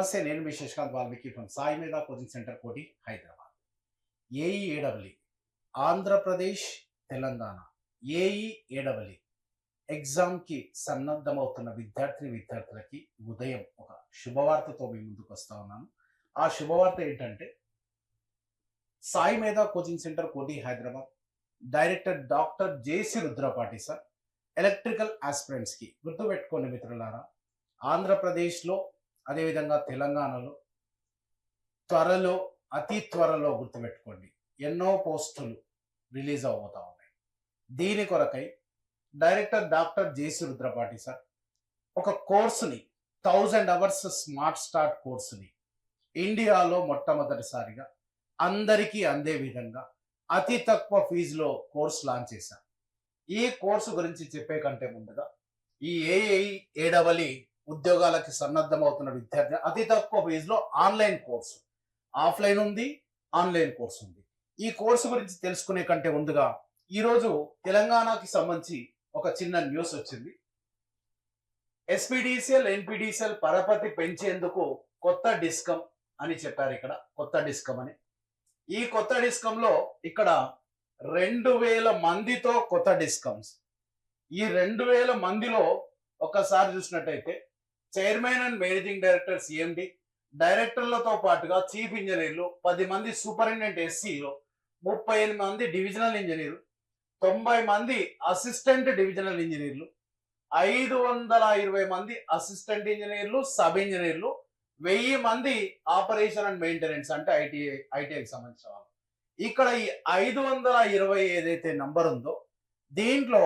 నమస్తే, నేను మీ శశికాంత్ వాల్మీకి ఫ్రమ్ సాయి మీద కోచింగ్ సెంటర్ కోటి హైదరాబాద్. ఏఈఏడబ్ల్యూ ఆంధ్రప్రదేశ్ తెలంగాణ ఏఈఏడబ్ల్యూ ఎగ్జామ్కి సన్నద్ధమవుతున్న విద్యార్థులకి ఉదయం ఒక శుభవార్తతో మీ ముందుకు వస్తా ఉన్నాను. ఆ శుభవార్త ఏంటంటే, సాయి మీద కోచింగ్ సెంటర్ కోటి Hyderabad director doctor JC Rudrapati sir electrical ఆస్పిరెంట్స్కి గుర్తుపెట్టుకోండి మిత్రులారా, ఆంధ్రప్రదేశ్లో అదేవిధంగా తెలంగాణలో త్వరలో అతి త్వరలో గుర్తుపెట్టుకోండి ఎన్నో పోస్టులు రిలీజ్ అవబోతా ఉన్నాయి. దీని కొరకై director doctor JC Rudrapati sir ఒక కోర్సుని 1000 అవర్స్ స్మార్ట్ స్టార్ట్ కోర్సుని ఇండియాలో మొట్టమొదటిసారిగా అందరికీ అందే విధంగా అతి తక్కువ ఫీజులో కోర్సు లాంచ్ చేశారు. ఈ కోర్సు గురించి చెప్పే కంటే ముందుగా ఈ ఏఈఏడబ్ల్యూ ఉద్యోగాలకి సన్నద్ధమవుతున్న విద్యార్థి అతి తక్కువ ఫీజులో ఆన్లైన్ కోర్సు, ఆఫ్లైన్ ఉంది, ఆన్లైన్ కోర్సు ఉంది. ఈ కోర్సు గురించి తెలుసుకునే కంటే ముందుగా ఈరోజు తెలంగాణకి సంబంధించి ఒక చిన్న న్యూస్ వచ్చింది. ఎస్పీడీసీఎల్ ఎన్పీడీసీఎల్ పరపతి పెంచేందుకు కొత్త డిస్కమ్ అని చెప్పారు. ఇక్కడ కొత్త డిస్కమ్ అని, ఈ కొత్త డిస్కంలో ఇక్కడ 2000 మందితో కొత్త డిస్కమ్స్. ఈ 2000 మందిలో ఒకసారి చూసినట్టయితే chairman and managing director CMD, డైరెక్టర్లతో పాటుగా చీఫ్ ఇంజనీర్లు 10 మంది, సూపరింటెండెంట్ ఎస్సీలో 38 మంది డివిజనల్ ఇంజనీర్లు, 90 మంది అసిస్టెంట్ డివిజనల్ ఇంజనీర్లు, 520 మంది అసిస్టెంట్ ఇంజనీర్లు, సబ్ ఇంజనీర్లు, 1000 మంది ఆపరేషన్ అండ్ మెయింటెనెన్స్ అంటే ఐటీఐకి సంబంధించిన వాళ్ళు. ఇక్కడ ఈ 520 ఏదైతే నంబర్ ఉందో దీంట్లో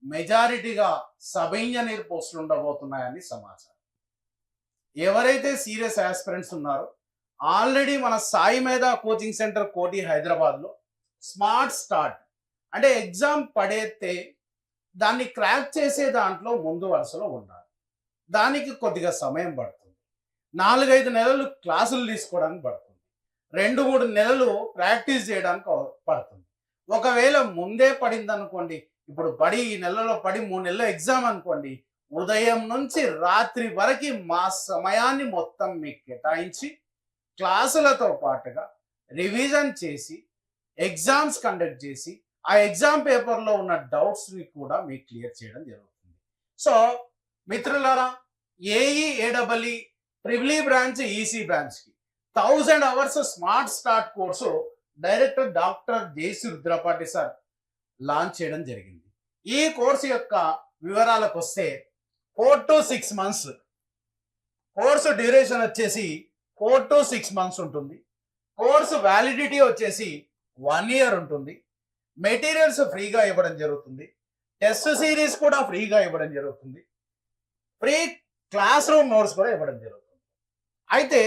మెజారిటీగా సబ్ ఇంజనీర్ పోస్టులు ఉండబోతున్నాయని సమాచారం. ఎవరైతే సీరియస్ ఆస్పిరెంట్స్ ఉన్నారో ఆల్రెడీ మన సాయి మీద కోచింగ్ సెంటర్ కోటి హైదరాబాద్లో స్మార్ట్ స్టార్ట్ అంటే ఎగ్జామ్ పడేస్తే దాన్ని క్రాక్ చేసే దాంట్లో ముందు వరుసలో ఉండాలి. దానికి కొద్దిగా సమయం పడుతుంది. 4-5 నెలలు క్లాసులు తీసుకోవడానికి పడుతుంది, 2-3 నెలలు ప్రాక్టీస్ చేయడానికి పడుతుంది. ఒకవేళ ముందే పడింది అనుకోండి, ఇప్పుడు పడి ఈ నెలలో పడి 3 నెలల ఎగ్జామ్ అనుకోండి, ఉదయం నుంచి రాత్రి వరకు మా సమయాన్ని మొత్తం మీకు కేటాయించి క్లాసులతో పాటుగా రివిజన్ చేసి ఎగ్జామ్స్ కండక్ట్ చేసి ఆ ఎగ్జామ్ పేపర్లో ఉన్న డౌట్స్ని కూడా మీకు క్లియర్ చేయడం జరుగుతుంది. సో మిత్రులారా, ఏఈఏడబ్ల్యూ ట్రిపుల్ బ్రాంచ్ ఈసీ బ్రాంచ్కి 1000 hours smart start course director doctor JC Rudrapati sir launch చేయడం జరిగింది. ఈ కోర్సు యొక్క వివరాలకు వస్తే 4 to 6 months కోర్సు డ్యూరేషన్ వచ్చేసి 4 to 6 months ఉంటుంది. కోర్సు వ్యాలిడిటీ వచ్చేసి 1 year ఉంటుంది. మెటీరియల్స్ ఫ్రీగా ఇవ్వడం జరుగుతుంది. టెస్ట్ సిరీస్ కూడా ఫ్రీగా ఇవ్వడం జరుగుతుంది. ఫ్రీ క్లాస్ రూమ్ నోట్స్ కూడా ఇవ్వడం జరుగుతుంది. అయితే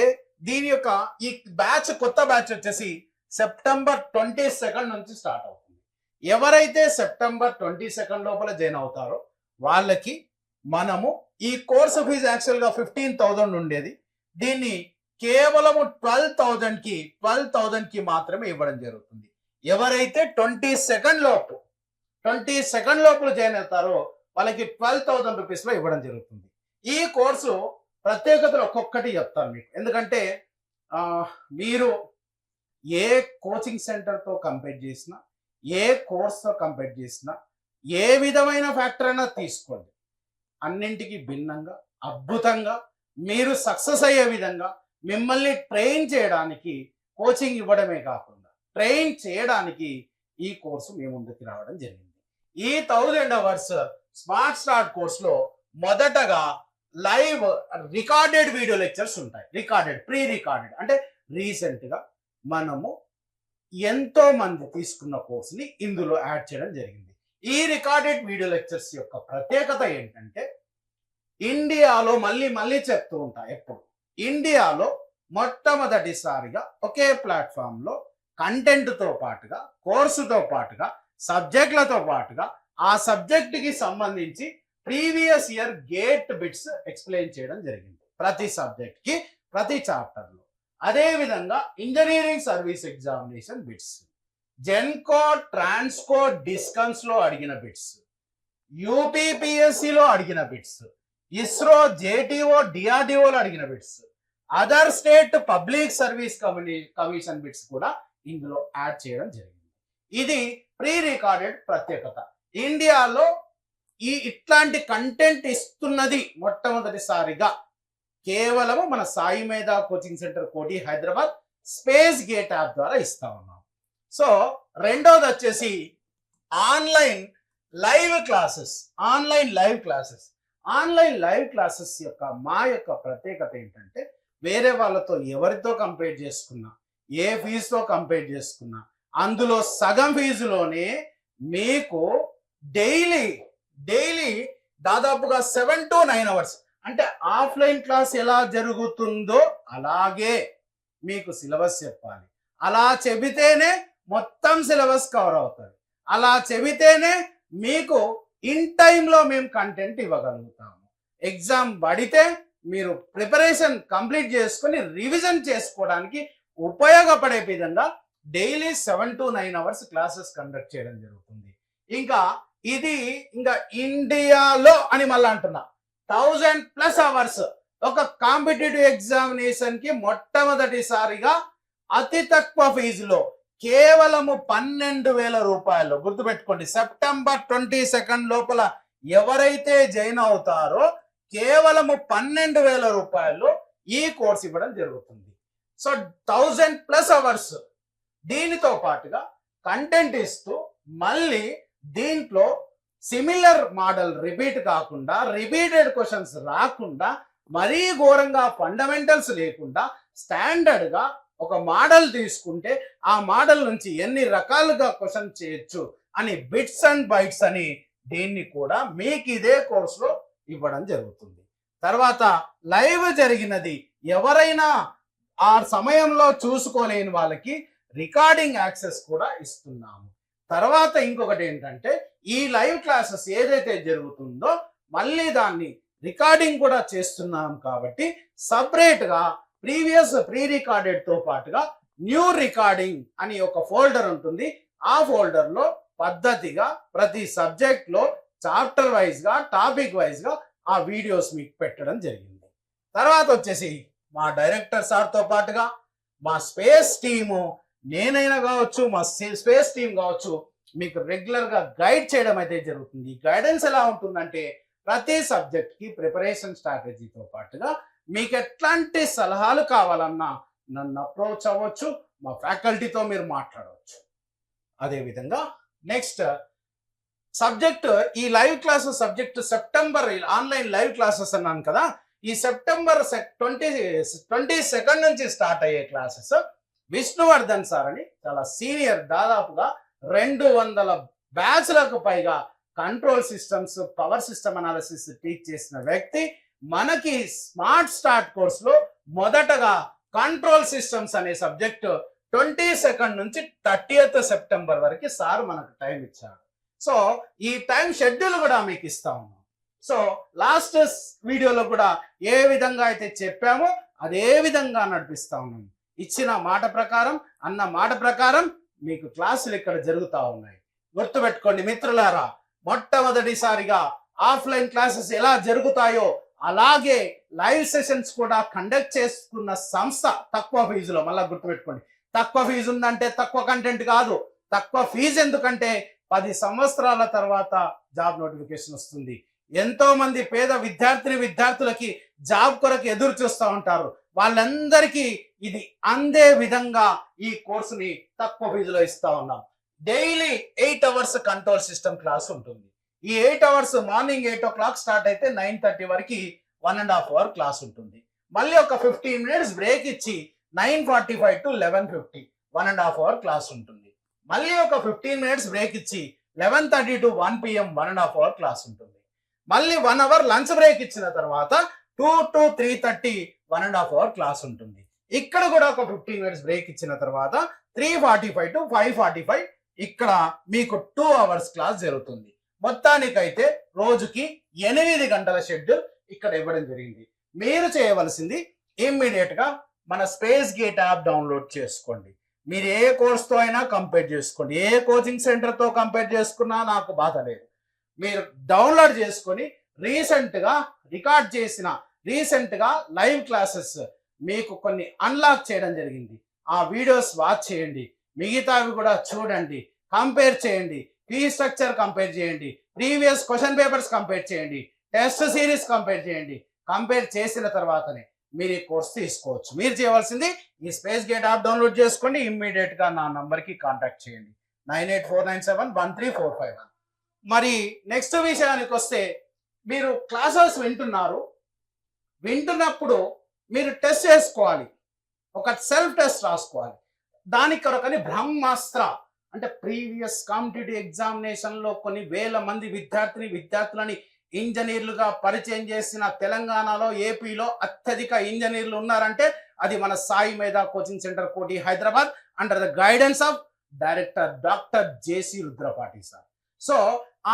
దీని యొక్క ఈ బ్యాచ్, కొత్త బ్యాచ్ వచ్చేసి సెప్టెంబర్ 22 నుంచి స్టార్ట్ అవుతుంది. ఎవరైతే సెప్టెంబర్ 22 లోపల జాయిన్ అవుతారో వాళ్ళకి మనము ఈ కోర్సు ఫీజు యాక్చువల్గా 15,000 ఉండేది, దీన్ని కేవలము 12,000కి మాత్రమే ఇవ్వడం జరుగుతుంది. ఎవరైతే 22 లోపు జాయిన్ అవుతారో వాళ్ళకి 12,000 రూపీస్లో ఇవ్వడం జరుగుతుంది. ఈ కోర్సు ప్రత్యేకతలు ఒక్కొక్కటి చెప్తాను మీకు, ఎందుకంటే మీరు ఏ కోచింగ్ సెంటర్తో కంపేర్ చేసినా, ఏ కోర్స్తో కంపేర్ చేసినా, ఏ విధమైన ఫ్యాక్టర్ అయినా తీసుకోండి, అన్నింటికి భిన్నంగా అద్భుతంగా మీరు సక్సెస్ అయ్యే విధంగా మిమ్మల్ని ట్రైన్ చేయడానికి, కోచింగ్ ఇవ్వడమే కాకుండా ట్రైన్ చేయడానికి ఈ కోర్సు మీ ముందుకు రావడం జరిగింది. ఈ 1000 అవర్స్ స్మార్ట్ స్టార్ట్ కోర్సులో మొదటగా లైవ్ రికార్డెడ్ వీడియో లెక్చర్స్ ఉంటాయి. ప్రీ రికార్డెడ్ అంటే రీసెంట్గా మనము ఎంతో మంది తీసుకున్న కోర్సుని ఇందులో యాడ్ చేయడం జరిగింది. ఈ రికార్డెడ్ వీడియో లెక్చర్స్ యొక్క ప్రత్యేకత ఏంటంటే, ఇండియాలో మళ్ళీ చెప్తూ ఉంటా ఎప్పుడు, ఇండియాలో మొట్టమొదటిసారిగా ఒకే ప్లాట్ఫామ్లో కంటెంట్తో పాటుగా, కోర్సుతో పాటుగా, సబ్జెక్టులతో పాటుగా ఆ సబ్జెక్టుకి సంబంధించి previous year GATE bits explain చేయడం జరిగింది ప్రతి సబ్జెక్ట్కి, ప్రతి చాప్టర్లో. అదేవిధంగా engineering service examination bits, Genco, Transco, Discoms లో అడిగిన బిట్స్, యూపీపీఎస్సీలో అడిగిన బిట్స్, ఇస్రో, జేటీఓ, డిఆర్డిఓలో అడిగిన bits, other state public service commission bits కూడా ఇందులో యాడ్ చేయడం జరిగింది. ఇది ప్రీ రికార్డెడ్ ప్రత్యేకత. ఇండియాలో ఇట్లాంటి కంటెంట్ ఇస్తున్నది మొట్టమొదటిసారిగా కేవలం మన సాయి మేధా కోచింగ్ సెంటర్ కోటి హైదరాబాద్ స్పేస్ గేట్ యాప్ ద్వారా ఇస్తా ఉన్నాం. సో రెండోది వచ్చేసి online live classes. Online live classes యొక్క మా యొక్క ప్రత్యేకత ఏంటంటే, వేరే వాళ్ళతో ఎవరితో కంపేర్ చేసుకున్నా, ఏ ఫీజుతో కంపేర్ చేసుకున్నా, అందులో సగం ఫీజులోనే మీకు డైలీ దాదాపుగా 7 to 9 hours, అంటే ఆఫ్లైన్ క్లాస్ ఎలా జరుగుతుందో అలాగే మీకు సిలబస్ చెప్పాలి. అలా చెబితేనే మొత్తం సిలబస్ కవర్ అవుతుంది. అలా చెబితేనే మీకు ఇన్ టైంలో మేము కంటెంట్ ఇవ్వగలుగుతాము. ఎగ్జామ్ పడితే మీరు ప్రిపరేషన్ కంప్లీట్ చేసుకుని రివిజన్ చేసుకోవడానికి ఉపయోగపడే విధంగా daily 7 to 9 hours classes conduct చేయడం జరుగుతుంది. ఇది ఇంకా ఇండియాలో అని మళ్ళీ అంటున్నా 1000+ hours ఒక కాంపిటేటివ్ ఎగ్జామినేషన్ కి మొట్టమొదటిసారిగా అతి తక్కువ ఫీజులో కేవలము 12,000 రూపాయలు. గుర్తుపెట్టుకోండి, September 22 లోపల ఎవరైతే జాయిన్ అవుతారో కేవలము 12,000 రూపాయలు ఈ కోర్స్ ఇవ్వడం జరుగుతుంది. So 1000+ hours. దీనితో పాటుగా కంటెంట్ ఇస్తూ మళ్ళీ దీంట్లో సిమిలర్ మోడల్ రిపీట్ కాకుండా, రిపీటెడ్ క్వశ్చన్స్ రాకుండా, మరీ ఘోరంగా ఫండమెంటల్స్ లేకుండా స్టాండర్డ్ గా ఒక మోడల్ తీసుకుంటే ఆ మోడల్ నుంచి ఎన్ని రకాలుగా క్వశ్చన్ చేయొచ్చు అని బిట్స్ అండ్ బైట్స్ అని దీన్ని కూడా మీకు ఇదే కోర్సులో ఇవ్వడం జరుగుతుంది. తర్వాత లైవ్ జరిగినది ఎవరైనా ఆ సమయంలో చూసుకోలేని వాళ్ళకి రికార్డింగ్ యాక్సెస్ కూడా ఇస్తున్నాము. తర్వాత ఇంకొకటి ఏంటంటే, ఈ లైవ్ క్లాసెస్ ఏదైతే జరుగుతుందో మళ్ళీ దాన్ని రికార్డింగ్ కూడా చేస్తున్నాం కాబట్టి సపరేట్ గా ప్రీవియస్ ప్రీ రికార్డెడ్ తో పాటుగా న్యూ రికార్డింగ్ అని ఒక ఫోల్డర్ ఉంటుంది. ఆ ఫోల్డర్ లో పద్ధతిగా ప్రతి సబ్జెక్ట్ లో చాప్టర్ వైజ్ గా, టాపిక్ వైజ్ గా ఆ వీడియోస్ మీకు పెట్టడం జరిగింది. తర్వాత వచ్చేసి మా డైరెక్టర్ సార్ తో పాటుగా మా స్పేస్ టీము, నేనైనా కావచ్చు, మా స్పేస్ టీం కావచ్చు, మీకు రెగ్యులర్ గా గైడ్ చేయడం అయితే జరుగుతుంది. గైడెన్స్ ఎలా ఉంటుందంటే, ప్రతి సబ్జెక్ట్ కి ప్రిపరేషన్ స్ట్రాటజీతో పాటుగా మీకు ఎట్లాంటి సలహాలు కావాలన్నా నన్ను అప్రోచ్ అవ్వచ్చు, మా ఫ్యాకల్టీతో మీరు మాట్లాడవచ్చు. అదేవిధంగా నెక్స్ట్ సబ్జెక్ట్, ఈ live classes subject September online live classes అన్నాను కదా, ఈ సెప్టెంబర్ 22 నుంచి స్టార్ట్ అయ్యే క్లాసెస్ విష్ణువర్ధన్ సార్ అని చాలా సీనియర్, దాదాపుగా 200 బ్యాచ్లకు పైగా control systems, power system analysis teach చేసిన వ్యక్తి మనకి స్మార్ట్ స్టార్ట్ కోర్సులో మొదటగా కంట్రోల్ సిస్టమ్స్ అనే సబ్జెక్ట్ 22 నుంచి 30th సెప్టెంబర్ వరకు సార్ మనకు టైం ఇచ్చారు. సో ఈ టైం షెడ్యూల్ కూడా మీకు ఇస్తా ఉన్నాం. సో లాస్ట్ వీడియోలో కూడా ఏ విధంగా అయితే చెప్పామో అదే విధంగా నడిపిస్తా ఉన్నాం. ఇచ్చిన మాట ప్రకారం, అన్న మాట ప్రకారం మీకు క్లాసులు ఇక్కడ జరుగుతూ ఉన్నాయి. గుర్తుపెట్టుకోండి మిత్రులారా, మొట్టమొదటిసారిగా ఆఫ్లైన్ క్లాసెస్ ఎలా జరుగుతాయో అలాగే లైవ్ సెషన్స్ కూడా కండక్ట్ చేసుకున్న సంస్థ తక్కువ ఫీజులో. మళ్ళీ గుర్తుపెట్టుకోండి, తక్కువ ఫీజు ఉందంటే తక్కువ కంటెంట్ కాదు. తక్కువ ఫీజు ఎందుకంటే 10 సంవత్సరాల తర్వాత జాబ్ నోటిఫికేషన్ వస్తుంది. ఎంతో మంది పేద విద్యార్థులకి జాబ్ కొరకు ఎదురు చూస్తూ ఉంటారు. వాళ్ళందరికీ ఇది అందే విధంగా ఈ కోర్సుని తక్కువ ఫీజులో ఇస్తా ఉన్నాం. Daily 8 hours control system class ఉంటుంది. ఈ 8 hours మార్నింగ్ 8 o'clock స్టార్ట్ అయితే 9:30 వరకు 1.5 hour క్లాస్ ఉంటుంది. మళ్ళీ ఒక 15 minutes బ్రేక్ ఇచ్చి 9:45 to 11:50 1.5 hour క్లాస్ ఉంటుంది. మళ్ళీ ఒక 15 minutes బ్రేక్ ఇచ్చి 11:30 to 1 PM 1.5 hour క్లాస్ ఉంటుంది. మళ్ళీ 1 hour లంచ్ బ్రేక్ ఇచ్చిన తర్వాత 2 to 3:30 1.5 hour క్లాస్ ఉంటుంది. ఇక్కడ కూడా ఒక 15 minutes బ్రేక్ ఇచ్చిన తర్వాత 3:45 to 5:45 ఇక్కడ మీకు 2 hours క్లాస్ జరుగుతుంది. మొత్తానికైతే రోజుకి 8 గంటల షెడ్యూల్ ఇక్కడ ఇవ్వడం జరిగింది. మీరు చేయవలసింది ఇమ్మీడియట్ గా మన స్పేస్ గేట్ యాప్ డౌన్లోడ్ చేసుకోండి. మీరు ఏ కోర్స్తో అయినా కంపేర్ చేసుకోండి, ఏ కోచింగ్ సెంటర్తో కంపేర్ చేసుకున్నా నాకు బాధ లేదు. మీరు డౌన్లోడ్ చేసుకొని రీసెంట్ గా లైవ్ క్లాసెస్ మీకు కొన్ని అన్లాక్ చేయడం జరిగింది. ఆ వీడియోస్ వాచ్ చేయండి, మిగతావి కూడా చూడండి, కంపేర్ చేయండి, ఫీ స్ట్రక్చర్ కంపేర్ చేయండి, ప్రీవియస్ క్వశ్చన్ పేపర్స్ కంపేర్ చేయండి, టెస్ట్ సిరీస్ కంపేర్ చేయండి. కంపేర్ చేసిన తర్వాతనే మీరు ఈ కోర్స్ తీసుకోవచ్చు. మీరు చేయవలసింది ఈ స్పేస్ గేట్ యాప్ డౌన్లోడ్ చేసుకోండి, ఇమ్మీడియట్ గా నా నంబర్కి కాంటాక్ట్ చేయండి 9849711345. మరి నెక్స్ట్ విషయానికి వస్తే, మీరు క్లాసెస్ వింటున్నప్పుడు మీరు టెస్ట్ చేసుకోవాలి, ఒక సెల్ఫ్ టెస్ట్ రాసుకోవాలి. దాని కొరకని బ్రహ్మాస్త్ర అంటే ప్రీవియస్ కాంపిటేటివ్ ఎగ్జామినేషన్ లో కొన్ని వేల మంది విద్యార్థులని ఇంజనీర్లుగా పరిచయం చేసిన తెలంగాణలో, ఏపీలో అత్యధిక ఇంజనీర్లు ఉన్నారంటే అది మన సాయి మేధా కోచింగ్ సెంటర్ కోటి Hyderabad under the guidance of director doctor JC Rudrapati sir. So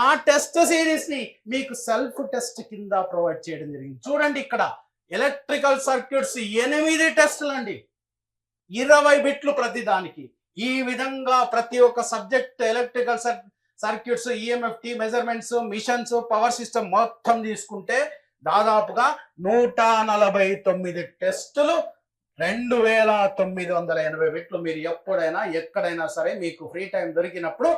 ఆ టెస్ట్ సిరీస్ ని మీకు సెల్ఫ్ టెస్ట్ కింద ప్రొవైడ్ చేయడం జరిగింది. చూడండి, ఇక్కడ ఎలక్ట్రికల్ సర్క్యూట్స్ 8 టెస్టులు అండి, 20 బిట్లు ప్రతి దానికి. ఈ విధంగా ప్రతి ఒక్క subject electrical circuits, EMFT, measurements, machines, power system మొత్తం తీసుకుంటే దాదాపుగా 149 టెస్టులు, 2980 బిట్లు. మీరు ఎప్పుడైనా ఎక్కడైనా సరే మీకు ఫ్రీ టైం దొరికినప్పుడు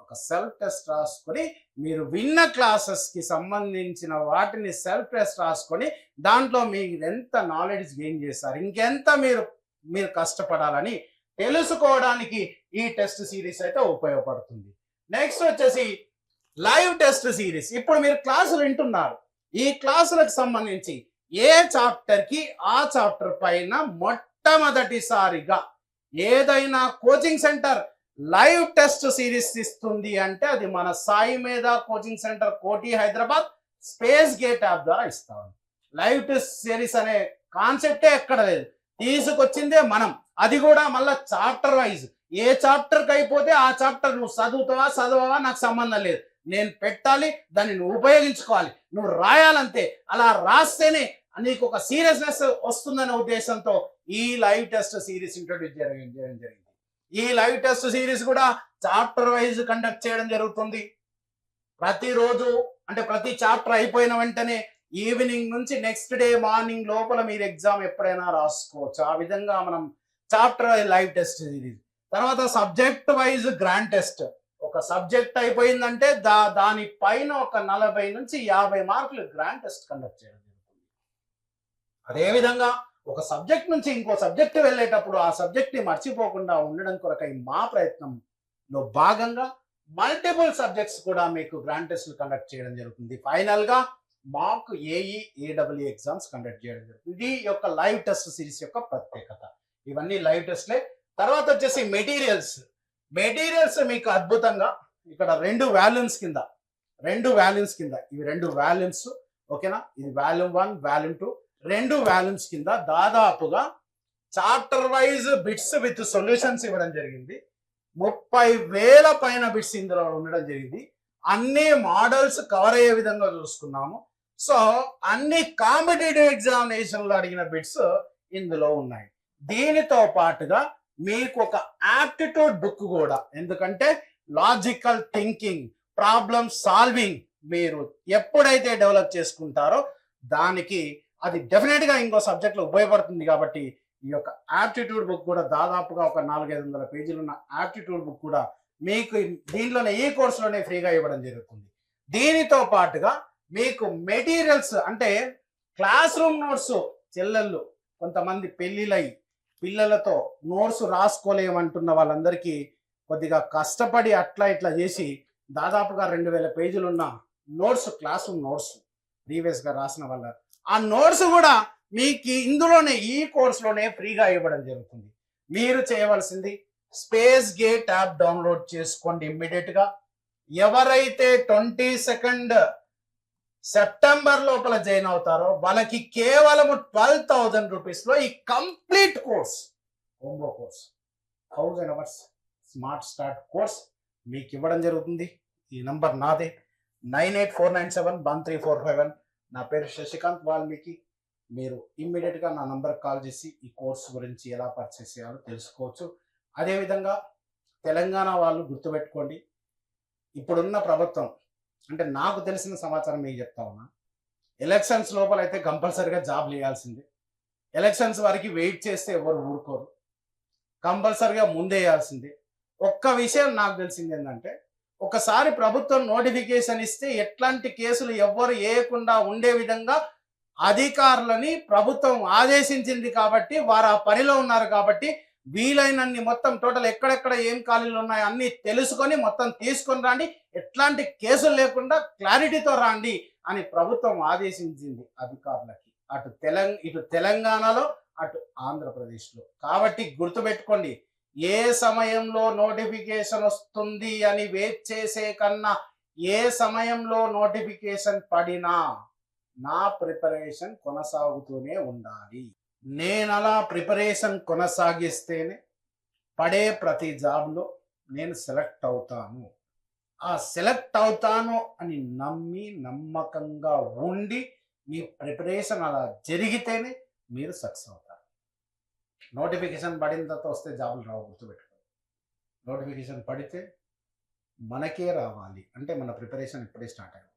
ఒక సెల్ఫ్ టెస్ట్ రాసుకొని, మీరు విన్న క్లాసెస్ కి సంబంధించిన వాటిని సెల్ఫ్ టెస్ట్ రాసుకొని దాంట్లో మీరు ఎంత నాలెడ్జ్ గెయిన్ చేస్తారు, ఇంకెంత మీరు కష్టపడాలని తెలుసుకోవడానికి ఈ టెస్ట్ సిరీస్ అయితే ఉపయోగపడుతుంది. నెక్స్ట్ వచ్చేసి లైవ్ టెస్ట్ సిరీస్. ఇప్పుడు మీరు క్లాసులు వింటున్నారు, ఈ క్లాసులకు సంబంధించి ఏ చాప్టర్ కి ఆ చాప్టర్ పైన మొట్టమొదటిసారిగా ఏదైనా coaching centre live test series ఇస్తుంది అంటే అది మన సాయి మేధా కోచింగ్ సెంటర్ కోటి హైదరాబాద్ స్పేస్ గేట్ యాప్ ద్వారా ఇస్తాం. లైవ్ టెస్ట్ సిరీస్ అనే కాన్సెప్టే ఎక్కడ లేదు, తీసుకొచ్చిందే మనం. అది కూడా మళ్ళీ చాప్టర్ వైజ్, ఏ చాప్టర్కి అయిపోతే ఆ చాప్టర్ నువ్వు చదవవా నాకు సంబంధం లేదు, నేను పెట్టాలి, దాన్ని నువ్వు ఉపయోగించుకోవాలి, నువ్వు రాయాలంతే. అలా రాస్తేనే నీకు ఒక సీరియస్నెస్ వస్తుందనే ఉద్దేశంతో ఈ లైవ్ టెస్ట్ సిరీస్ ఇంట్రొడ్యూస్ చేయడం జరిగింది. ఈ లైవ్ టెస్ట్ సిరీస్ కూడా చాప్టర్ వైజ్ కండక్ట్ చేయడం జరుగుతుంది. ప్రతిరోజు అంటే ప్రతి చాప్టర్ అయిపోయిన వెంటనే ఈవినింగ్ నుంచి నెక్స్ట్ డే మార్నింగ్ లోపల మీరు ఎగ్జామ్ ఎప్పుడైనా రాసుకోవచ్చు. ఆ విధంగా మనం chapter wise live test series. తర్వాత సబ్జెక్ట్ వైజ్ గ్రాండ్ టెస్ట్. ఒక సబ్జెక్ట్ అయిపోయిందంటే దాని పైన ఒక 40 నుంచి 50 మార్కులు గ్రాండ్ టెస్ట్ కండక్ట్ చేయడం జరుగుతుంది. అదేవిధంగా ఒక సబ్జెక్ట్ నుంచి ఇంకో సబ్జెక్ట్ వెళ్ళేటప్పుడు ఆ సబ్జెక్ట్ ని మర్చిపోకుండా ఉండడం కొరకై మా ప్రయత్నంలో భాగంగా మల్టిపుల్ సబ్జెక్ట్స్ కూడా మీకు గ్రాండ్ టెస్ట్లు కండక్ట్ చేయడం జరుగుతుంది. ఫైనల్ గా మాకు ఏఈఏడబ్ల్యూ ఎగ్జామ్స్ కండక్ట్ చేయడం జరుగుతుంది. ఇది యొక్క లైవ్ టెస్ట్ సిరీస్ యొక్క ప్రత్యేకత. ఇవన్నీ లైవ్ టెస్ట్లే. తర్వాత వచ్చేసి మెటీరియల్స్ మీకు అద్భుతంగా ఇక్కడ 2 వాల్యూమ్స్ కింద ఇవి 2 వాల్యూమ్స్, ఓకేనా. ఇది వాల్యూమ్ 1, వాల్యూమ్ 2, 2 వాల్యూమ్స్ కింద దాదాపుగా chapter wise bits with solutions ఇవ్వడం జరిగింది. 30,000 పైన బిట్స్ ఇందులో ఉండడం జరిగింది. అన్ని మోడల్స్ కవర్ అయ్యే విధంగా చూసుకున్నాము. సో అన్ని కాంపిటేటివ్ ఎగ్జామినేషన్లో అడిగిన బిట్స్ ఇందులో ఉన్నాయి. దీనితో పాటుగా మీకు ఒక యాప్టిట్యూడ్ బుక్ కూడా, ఎందుకంటే లాజికల్ థింకింగ్, ప్రాబ్లమ్ సాల్వింగ్ మీరు ఎప్పుడైతే డెవలప్ చేసుకుంటారో దానికి అది డెఫినెట్ గా ఇంకో సబ్జెక్ట్ లో ఉపయోగపడుతుంది. కాబట్టి ఈ యొక్క యాప్టిట్యూడ్ బుక్ కూడా దాదాపుగా ఒక 400-500 పేజీలు ఉన్న యాప్టిట్యూడ్ బుక్ కూడా మీకు దీంట్లోనే ఈ కోర్సులోనే ఫ్రీగా ఇవ్వడం జరుగుతుంది. దీనితో పాటుగా మీకు మెటీరియల్స్ అంటే క్లాస్ రూమ్ నోట్స్, చెల్లెళ్ళు కొంతమంది పెళ్లిలై పిల్లలతో నోట్స్ రాసుకోలేమంటున్న వాళ్ళందరికీ కొద్దిగా కష్టపడి అట్లా ఇట్లా చేసి దాదాపుగా 2000 పేజీలు ఉన్న notes, class room notes previous గా రాసిన వాళ్ళ ఆ నోట్స్ కూడా మీకు ఇందులోనే ఈ కోర్సులోనే ఫ్రీగా ఇవ్వడం జరుగుతుంది. మీరు చేయవలసింది స్పేస్ గేట్ యాప్ డౌన్లోడ్ చేసుకోండి ఇమ్మీడియట్ గా. ఎవరైతే 22 సెప్టెంబర్ లోపల జాయిన్ అవుతారో వాళ్ళకి కేవలం 12,000 రూపీస్ లో ఈ complete course, combo course 1000 hours smart start course మీకు ఇవ్వడం జరుగుతుంది. ఈ నంబర్ నాదే 9849711345. నా పేరు శశికాంత్ వాల్మీకి. మీరు ఇమ్మీడియట్ గా నా నంబర్ కాల్ చేసి ఈ కోర్సు గురించి ఎలా పర్చేస్ చేయాలో తెలుసుకోవచ్చు. అదేవిధంగా తెలంగాణ వాళ్ళు గుర్తుపెట్టుకోండి, ఇప్పుడున్న ప్రభుత్వం అంటే నాకు తెలిసిన సమాచారం మీకు చెప్తా ఉన్నా, ఎలక్షన్స్ లోపల అయితే కంపల్సరిగా జాబ్లు ఇవ్వాల్సిందే. ఎలక్షన్స్ వరకు వెయిట్ చేస్తే ఎవరు ఊరుకోరు. కంపల్సరిగా ముందేయాల్సిందే. ఒక్క విషయం నాకు తెలిసింది ఏంటంటే, ఒకసారి ప్రభుత్వం నోటిఫికేషన్ ఇస్తే ఎట్లాంటి కేసులు ఎవ్వరు ఏయకుండా ఉండే విధంగా అధికారులని ప్రభుత్వం ఆదేశించింది కాబట్టి వారు ఆ పనిలో ఉన్నారు కాబట్టి వీలైనన్ని మొత్తం టోటల్ ఎక్కడెక్కడ ఏం ఖాళీలు ఉన్నాయో అన్ని తెలుసుకొని మొత్తం తీసుకొని రండి, ఎట్లాంటి కేసులు లేకుండా క్లారిటీతో రండి అని ప్రభుత్వం ఆదేశించింది అధికారులకి. ఇటు తెలంగాణలో అటు ఆంధ్రప్రదేశ్లో. కాబట్టి గుర్తుపెట్టుకోండి, ఏ సమయంలో నోటిఫికేషన్ వస్తుంది అని వెయిట్ చేసే కన్నా ఏ సమయంలో నోటిఫికేషన్ పడినా నా ప్రిపరేషన్ కొనసాగుతూనే ఉండాలి. నేను అలా ప్రిపరేషన్ కొనసాగిస్తేనే పడే ప్రతి జాబ్లో నేను సెలెక్ట్ అవుతాను. ఆ సెలెక్ట్ అవుతాను అని నమ్మి నమ్మకంగా ఉండి మీ ప్రిపరేషన్ అలా జరిగితేనే మీరు సక్సెస్ అవుతారు. నోటిఫికేషన్ పడిన తర్వాత వస్తే జాబులు రావు, గుర్తుపెట్టుకోండి. నోటిఫికేషన్ పడితే మనకే రావాలి అంటే మన ప్రిపరేషన్ ఇప్పుడే స్టార్ట్ అయి ఉండాలి.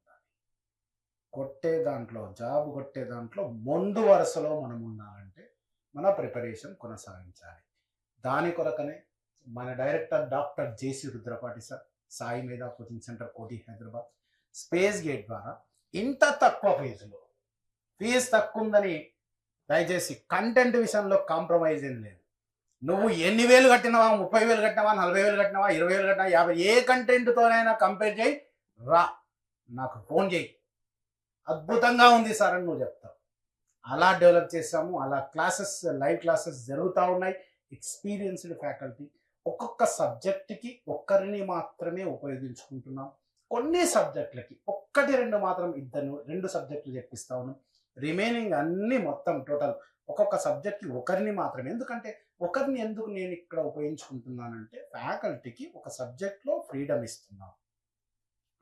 జాబ్ కొట్టే దాంట్లో ముందు వరుసలో మనం ఉండాలంటే మన ప్రిపరేషన్ కొనసాగించాలి. దాని కొరకనే మన డైరెక్టర్ డాక్టర్ జేసీ రుద్రపాటి సార్, సాయి మేధా కోచింగ్ సెంటర్, కోటి, హైదరాబాద్, స్పేస్ గేట్ ద్వారా ఇంత తక్కువ ఫీజు తక్కువ ఉందని దయచేసి కంటెంట్ విషయంలో కాంప్రమైజ్ ఏం లేదు. నువ్వు ఎన్ని వేలు కట్టినవా, 30,000 కట్టినవా, 40,000 కట్టినవా, 20,000 కట్టినా, 50, ఏ కంటెంట్తోనైనా కంపేర్ చేయి, రా నాకు ఫోన్ చేయి, అద్భుతంగా ఉంది సార్ అని నువ్వు చెప్తావు. అలా డెవలప్ చేసాము. అలా లైవ్ క్లాసెస్ జరుగుతూ ఉన్నాయి. Experienced faculty. ఒక్కొక్క సబ్జెక్ట్కి ఒక్కరిని మాత్రమే ఉపయోగించుకుంటున్నాం. కొన్ని సబ్జెక్టులకి 1-2 మాత్రం 2 సబ్జెక్టులు చెప్పిస్తా ఉన్నాం. రిమైనింగ్ అన్ని మొత్తం టోటల్ ఒక్కొక్క సబ్జెక్ట్కి ఒకరిని మాత్రమే. ఎందుకంటే ఒకరిని ఎందుకు నేను ఇక్కడ ఉపయోగించుకుంటున్నానంటే, ఫ్యాకల్టీకి ఒక సబ్జెక్ట్లో ఫ్రీడమ్ ఇస్తున్నాను.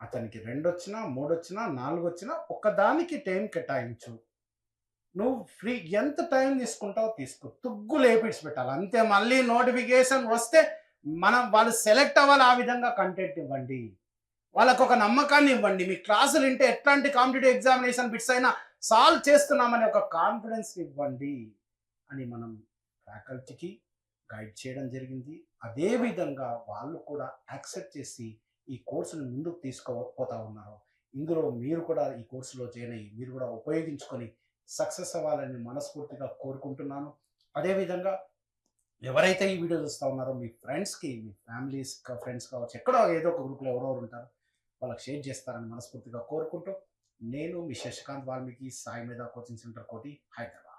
అతనికి 2 వచ్చినా, 3 వచ్చినా, 4 వచ్చినా ఒక్కదానికి టైం కేటాయించు. నువ్వు ఎంత టైం తీసుకుంటావో తీసుకో, తుగ్గు లేపిడ్చి పెట్టాలి అంతే. మళ్ళీ నోటిఫికేషన్ వస్తే వాళ్ళు సెలెక్ట్ అవ్వాలి. ఆ విధంగా కంటెంట్ ఇవ్వండి, వాళ్ళకు ఒక నమ్మకాన్ని ఇవ్వండి. మీ క్లాసులు వింటే ఎట్లాంటి కాంపిటేటివ్ ఎగ్జామినేషన్ బిట్స్ అయినా సాల్వ్ చేస్తున్నామని ఒక కాన్ఫిడెన్స్ ఇవ్వండి అని మనం ఫ్యాకల్టీకి గైడ్ చేయడం జరిగింది. అదేవిధంగా వాళ్ళు కూడా యాక్సెప్ట్ చేసి ఈ కోర్సును ముందుకు తీసుకోపోతా ఉన్నారు. ఇందులో మీరు కూడా ఈ కోర్సులో జాయిన్ అయ్యి మీరు కూడా ఉపయోగించుకొని సక్సెస్ అవ్వాలని మనస్ఫూర్తిగా కోరుకుంటున్నాను. అదేవిధంగా ఎవరైతే ఈ వీడియో చూస్తూ ఉన్నారో మీ ఫ్రెండ్స్కి, మీ ఫ్యామిలీస్ ఫ్రెండ్స్ కావచ్చు, ఎక్కడో ఏదో ఒక గ్రూప్లో ఎవరెవరు ఉంటారో వాళ్ళకి షేర్ చేస్తారని మనస్ఫూర్తిగా కోరుకుంటూ, నేను మీ శశికాంత్ వాల్మీకి, సాయి మేధా కోచింగ్ సెంటర్, కోటి, హైదరాబాద్.